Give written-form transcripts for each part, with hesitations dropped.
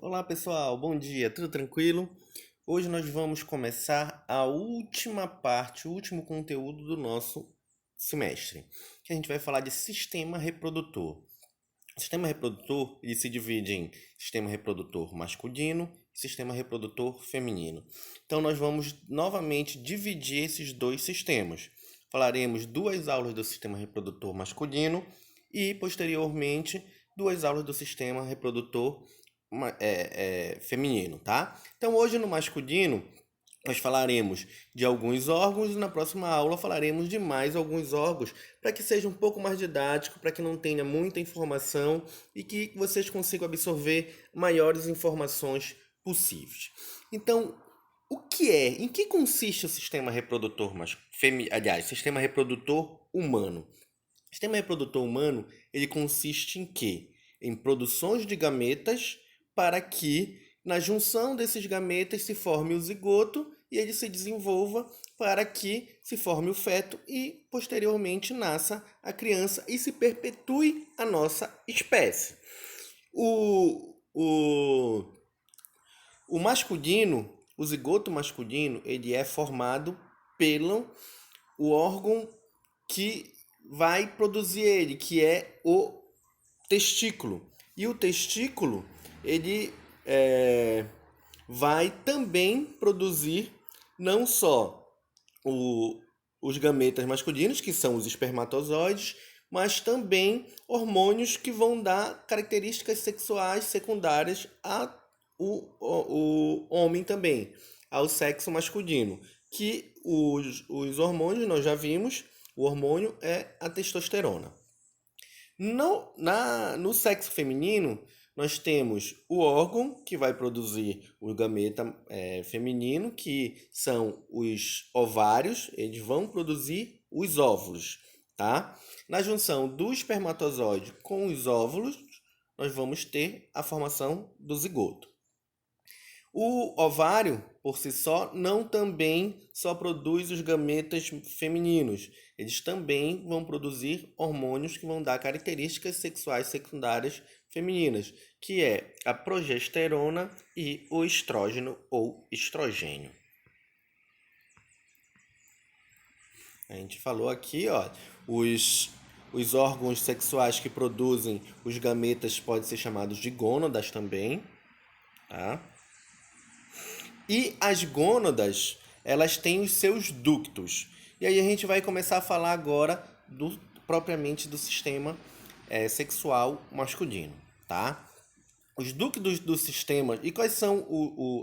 Olá pessoal, bom dia, tudo tranquilo? Hoje nós vamos começar a última parte, o último conteúdo do nosso semestre, que a gente vai falar de sistema reprodutor. O sistema reprodutor ele se divide em sistema reprodutor masculino e sistema reprodutor feminino. Então nós vamos novamente dividir esses dois sistemas. Falaremos 2 aulas do sistema reprodutor masculino e posteriormente 2 aulas do sistema reprodutor feminino, tá? Então hoje no masculino nós falaremos de alguns órgãos e na próxima aula falaremos de mais alguns órgãos para que seja um pouco mais didático, para que não tenha muita informação e que vocês consigam absorver maiores informações possíveis. Então, em que consiste o sistema reprodutor sistema reprodutor humano? O sistema reprodutor humano, ele consiste em quê? Em produções de gametas para que na junção desses gametas se forme o zigoto e ele se desenvolva para que se forme o feto e posteriormente nasça a criança e se perpetue a nossa espécie. O, o, o masculino, o zigoto masculino, ele é formado pelo o órgão que vai produzir ele, que é o testículo. E o testículo, ele vai também produzir não só os gametas masculinos, que são os espermatozoides, mas também hormônios que vão dar características sexuais secundárias o homem também, ao sexo masculino. Que os hormônios, nós já vimos, o hormônio é a testosterona. No sexo feminino, nós temos o órgão que vai produzir o gameta feminino, que são os ovários, eles vão produzir os óvulos, tá? Na junção do espermatozoide com os óvulos, nós vamos ter a formação do zigoto. O ovário, por si só, não também só produz os gametas femininos. Eles também vão produzir hormônios que vão dar características sexuais secundárias femininas, que é a progesterona e o estrógeno ou estrogênio. A gente falou aqui, ó, os órgãos sexuais que produzem os gametas podem ser chamados de gônadas também, tá? E as gônadas, elas têm os seus ductos. E aí a gente vai começar a falar agora propriamente do sistema sexual masculino, tá? Os ductos do sistema, e quais são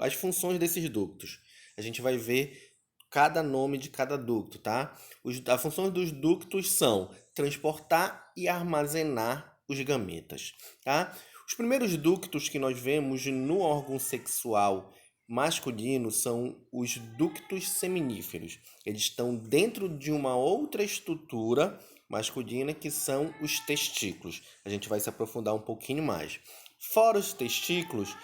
as funções desses ductos? A gente vai ver cada nome de cada ducto, tá? As funções dos ductos são transportar e armazenar os gametas, tá? Os primeiros ductos que nós vemos no órgão sexual masculino são os ductos seminíferos. Eles estão dentro de uma outra estrutura masculina que são os testículos. A gente vai se aprofundar um pouquinho mais. Fora os testículos,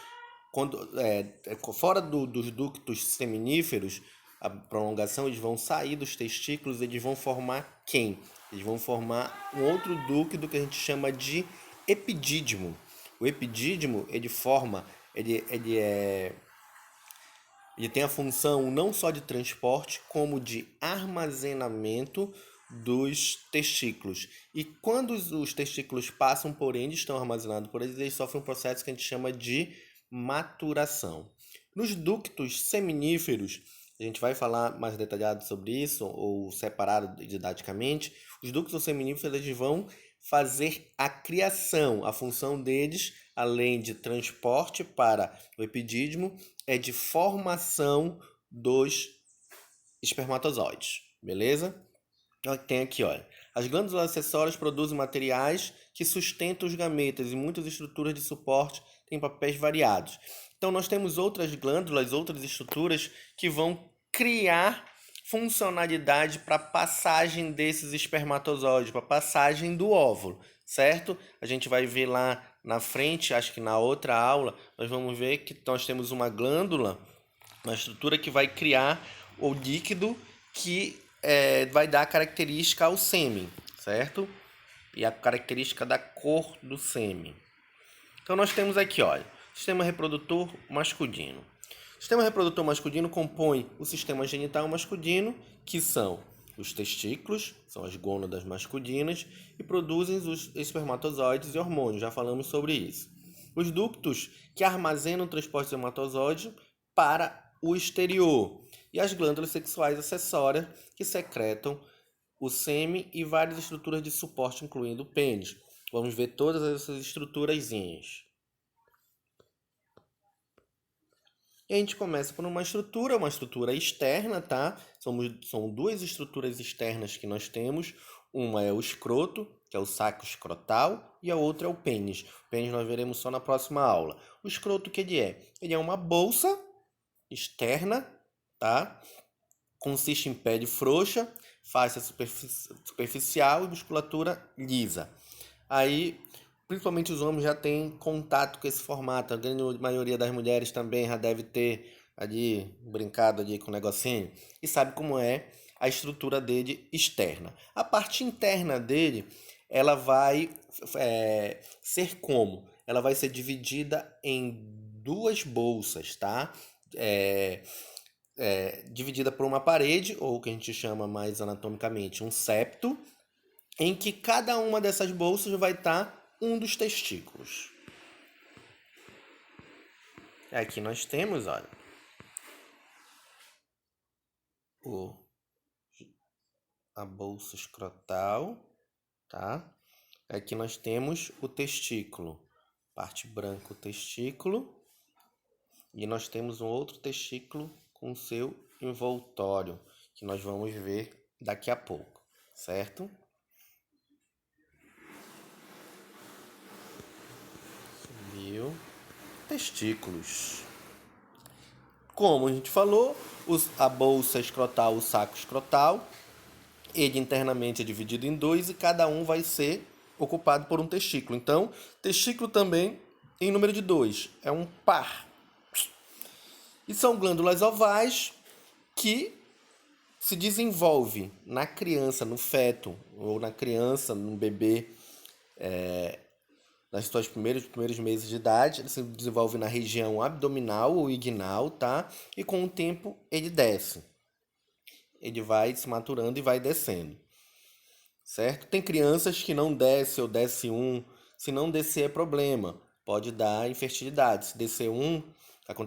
fora dos ductos seminíferos, a prolongação, eles vão sair dos testículos, eles vão formar quem? Eles vão formar um outro ducto que a gente chama de epidídimo. O epidídimo, ele tem a função não só de transporte, como de armazenamento dos testículos. E quando os testículos passam por eles, estão armazenados por eles sofrem um processo que a gente chama de maturação. Nos ductos seminíferos, a gente vai falar mais detalhado sobre isso, ou separado didaticamente, os ductos seminíferos eles vão fazer a criação. A função deles, além de transporte para o epidídimo, é de formação dos espermatozoides, beleza? Tem aqui, olha. As glândulas acessórias produzem materiais que sustentam os gametas e muitas estruturas de suporte têm papéis variados. Então, nós temos outras glândulas, outras estruturas que vão criar funcionalidade para a passagem desses espermatozoides, para a passagem do óvulo, certo? A gente vai ver lá na frente, acho que na outra aula, nós vamos ver que nós temos uma glândula, uma estrutura que vai criar o líquido que vai dar característica ao sêmen, certo? E a característica da cor do sêmen. Então nós temos aqui, olha, Sistema reprodutor masculino. O sistema reprodutor masculino compõe o sistema genital masculino, que são os testículos, são as gônadas masculinas, e produzem os espermatozoides e hormônios, já falamos sobre isso. Os ductos, que armazenam o transporte do espermatozoide para o exterior, e as glândulas sexuais acessórias, que secretam o sêmen e várias estruturas de suporte, incluindo o pênis. Vamos ver todas essas estruturazinhas. E a gente começa por uma estrutura externa, tá? São duas estruturas externas que nós temos. Uma é o escroto, que é o saco escrotal, e a outra é o pênis. O pênis nós veremos só na próxima aula. O escroto, o que ele é? Ele é uma bolsa externa, tá? Consiste em pele frouxa, face superficial e musculatura lisa. Aí, principalmente os homens já têm contato com esse formato. A grande maioria das mulheres também já deve ter ali brincado ali com o negocinho e sabe como é a estrutura dele externa. A parte interna dele, ela vai ser como? Ela vai ser dividida em duas bolsas, tá? Dividida por uma parede, ou o que a gente chama mais anatomicamente um septo, em que cada uma dessas bolsas vai estar um dos testículos. Aqui nós temos, olha, a bolsa escrotal, tá? Aqui nós temos o testículo, parte branca o testículo, e nós temos um outro testículo com seu envoltório, que nós vamos ver daqui a pouco, certo? Subiu. Testículos. Como a gente falou, a bolsa escrotal, o saco escrotal, ele internamente é dividido em dois e cada um vai ser ocupado por um testículo. Então, testículo também em número de 2, é um par. E são glândulas ovais que se desenvolvem na criança, no feto, ou na criança, no bebê, nas suas primeiros meses de idade. Ele se desenvolve na região abdominal ou inguinal, tá? E com o tempo ele desce. Ele vai se maturando e vai descendo, certo? Tem crianças que não desce ou desce um. Se não descer é problema, pode dar infertilidade. Se descer um,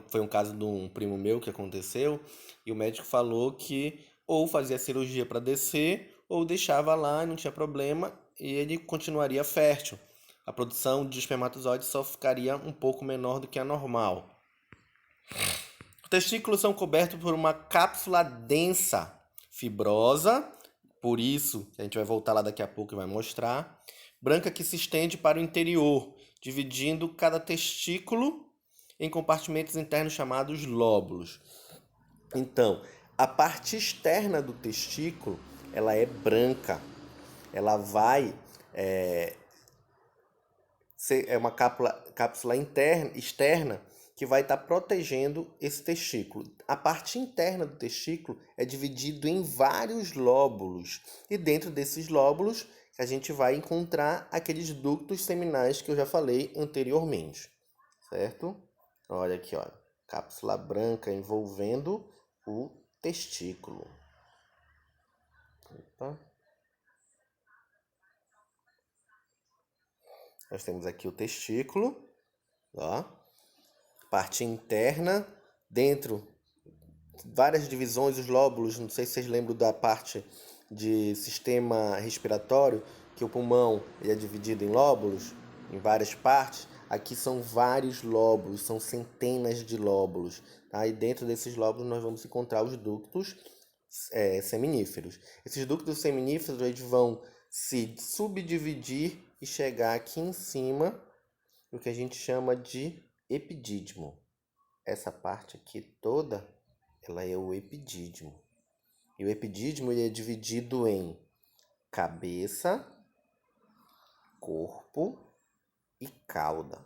foi um caso de um primo meu que aconteceu, e o médico falou que ou fazia cirurgia para descer, ou deixava lá e não tinha problema, e ele continuaria fértil. A produção de espermatozoides só ficaria um pouco menor do que a normal. Os testículos são cobertos por uma cápsula densa, fibrosa, por isso a gente vai voltar lá daqui a pouco e vai mostrar, branca, que se estende para o interior, dividindo cada testículo em compartimentos internos chamados lóbulos. Então, a parte externa do testículo, ela é branca. Ela vai ser uma cápsula externa que vai estar protegendo esse testículo. A parte interna do testículo é dividido em vários lóbulos. E dentro desses lóbulos a gente vai encontrar aqueles ductos seminais que eu já falei anteriormente. Certo? Olha aqui, olha. Cápsula branca envolvendo o testículo. Opa. Nós temos aqui o testículo, ó. Parte interna, dentro, várias divisões, os lóbulos. Não sei se vocês lembram da parte de sistema respiratório, que o pulmão ele é dividido em lóbulos, em várias partes. Aqui são vários lóbulos, são centenas de lóbulos, tá? E dentro desses lóbulos nós vamos encontrar os ductos seminíferos. Esses ductos seminíferos eles vão se subdividir e chegar aqui em cima, no que a gente chama de epidídimo. Essa parte aqui toda, ela é o epidídimo. E o epidídimo ele é dividido em cabeça, corpo e cauda.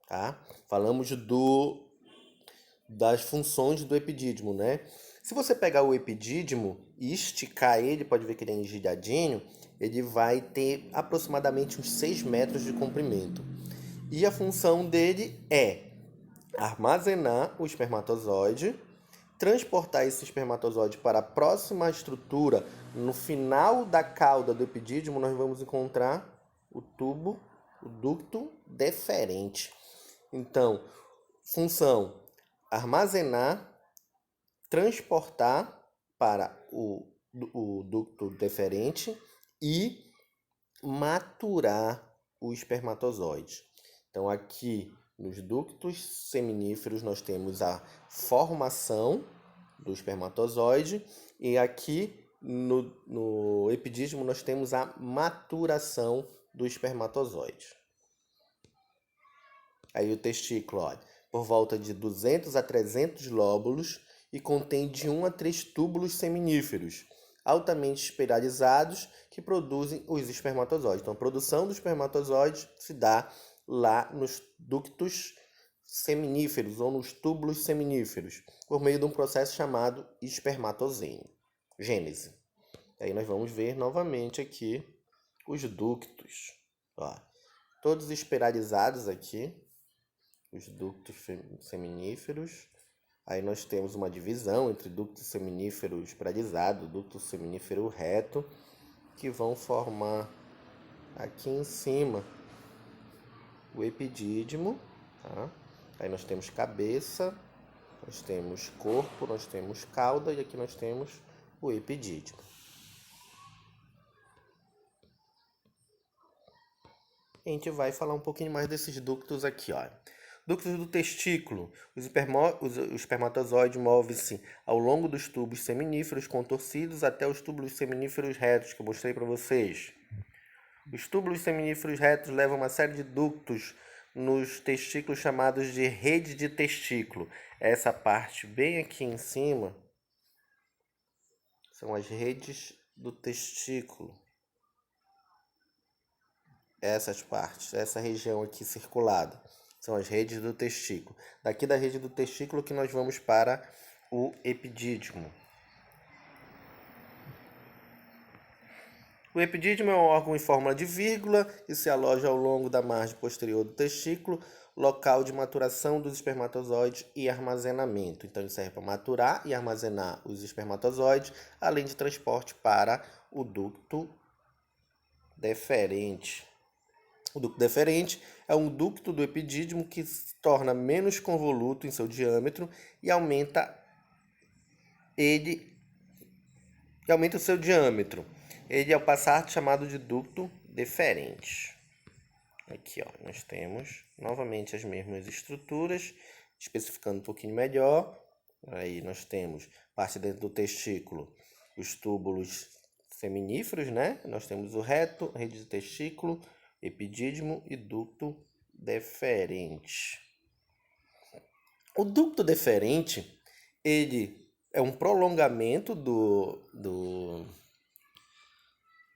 Tá? Falamos das funções do epidídimo, né? Se você pegar o epidídimo e esticar ele, pode ver que ele é engelhadinho, ele vai ter aproximadamente uns 6 metros de comprimento. E a função dele é armazenar o espermatozoide, transportar esse espermatozoide para a próxima estrutura. No final da cauda do epidídimo, nós vamos encontrar o tubo, o ducto deferente. Então, função: armazenar, transportar para o ducto deferente e maturar o espermatozoide. Então, aqui nos ductos seminíferos nós temos a formação do espermatozoide e aqui no epidídimo nós temos a maturação do espermatozoide. Aí o testículo, olha, por volta de 200 a 300 lóbulos e contém de 1 a 3 túbulos seminíferos, altamente espiralizados, que produzem os espermatozoides. Então, a produção do espermatozoide se dá lá nos ductos seminíferos ou nos túbulos seminíferos, por meio de um processo chamado espermatogênese. Aí nós vamos ver novamente aqui os ductos. Ó, todos espiralizados aqui, os ductos seminíferos. Aí nós temos uma divisão entre ducto seminífero espiralizado e ducto seminífero reto, que vão formar aqui em cima o epidídimo, tá? Aí nós temos cabeça, nós temos corpo, nós temos cauda e aqui nós temos o epidídimo. A gente vai falar um pouquinho mais desses ductos aqui, ó. Ductos do testículo. O espermatozoide move-se ao longo dos tubos seminíferos contorcidos até os túbulos seminíferos retos, que eu mostrei para vocês. Os túbulos seminíferos retos levam uma série de ductos nos testículos chamados de rede de testículo. Essa parte bem aqui em cima são as redes do testículo. Essas partes, essa região aqui circulada, são as redes do testículo. Daqui da rede do testículo que nós vamos para o epidídimo. O epidídimo é um órgão em forma de vírgula e se aloja ao longo da margem posterior do testículo, local de maturação dos espermatozoides e armazenamento. Então, ele serve para maturar e armazenar os espermatozoides, além de transporte para o ducto deferente. O ducto deferente é um ducto do epidídimo que se torna menos convoluto em seu diâmetro e aumenta o seu diâmetro. Ele, ao passar, chamado de ducto deferente. Aqui, ó, nós temos novamente as mesmas estruturas, especificando um pouquinho melhor. Aí nós temos parte dentro do testículo, os túbulos seminíferos, né? Nós temos o reto, rede de testículo, epidídimo e ducto deferente. O ducto deferente, ele é um prolongamento do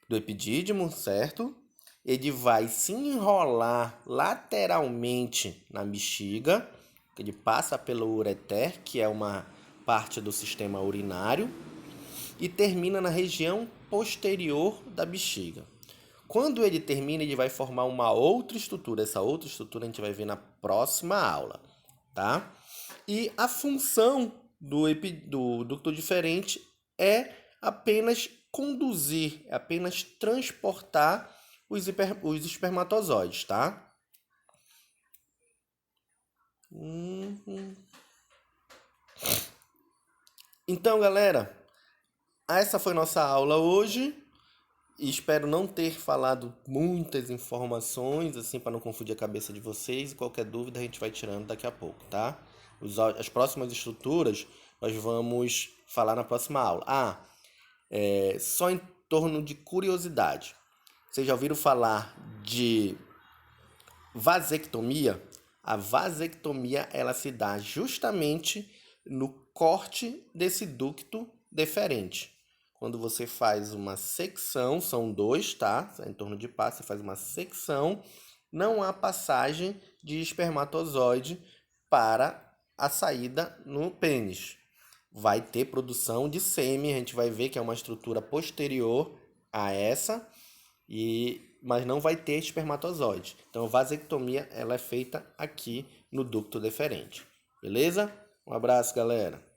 epidídimo, certo? Ele vai se enrolar lateralmente na bexiga, ele passa pelo ureter, que é uma parte do sistema urinário, e termina na região posterior da bexiga. Quando ele termina, ele vai formar uma outra estrutura. Essa outra estrutura a gente vai ver na próxima aula, tá? E a função do ducto deferente é apenas conduzir, é apenas transportar os espermatozoides, tá? Então, galera, essa foi nossa aula hoje. E espero não ter falado muitas informações, assim, para não confundir a cabeça de vocês. E qualquer dúvida a gente vai tirando daqui a pouco, tá? As próximas estruturas nós vamos falar na próxima aula. Só em torno de curiosidade. Vocês já ouviram falar de vasectomia? A vasectomia, ela se dá justamente no corte desse ducto deferente. Quando você faz uma secção, são 2, tá? Em torno de pá, você faz uma secção, não há passagem de espermatozoide para a saída no pênis. Vai ter produção de sêmen, a gente vai ver que é uma estrutura posterior a essa, e mas não vai ter espermatozoide. Então, a vasectomia ela é feita aqui no ducto deferente. Beleza? Um abraço, galera.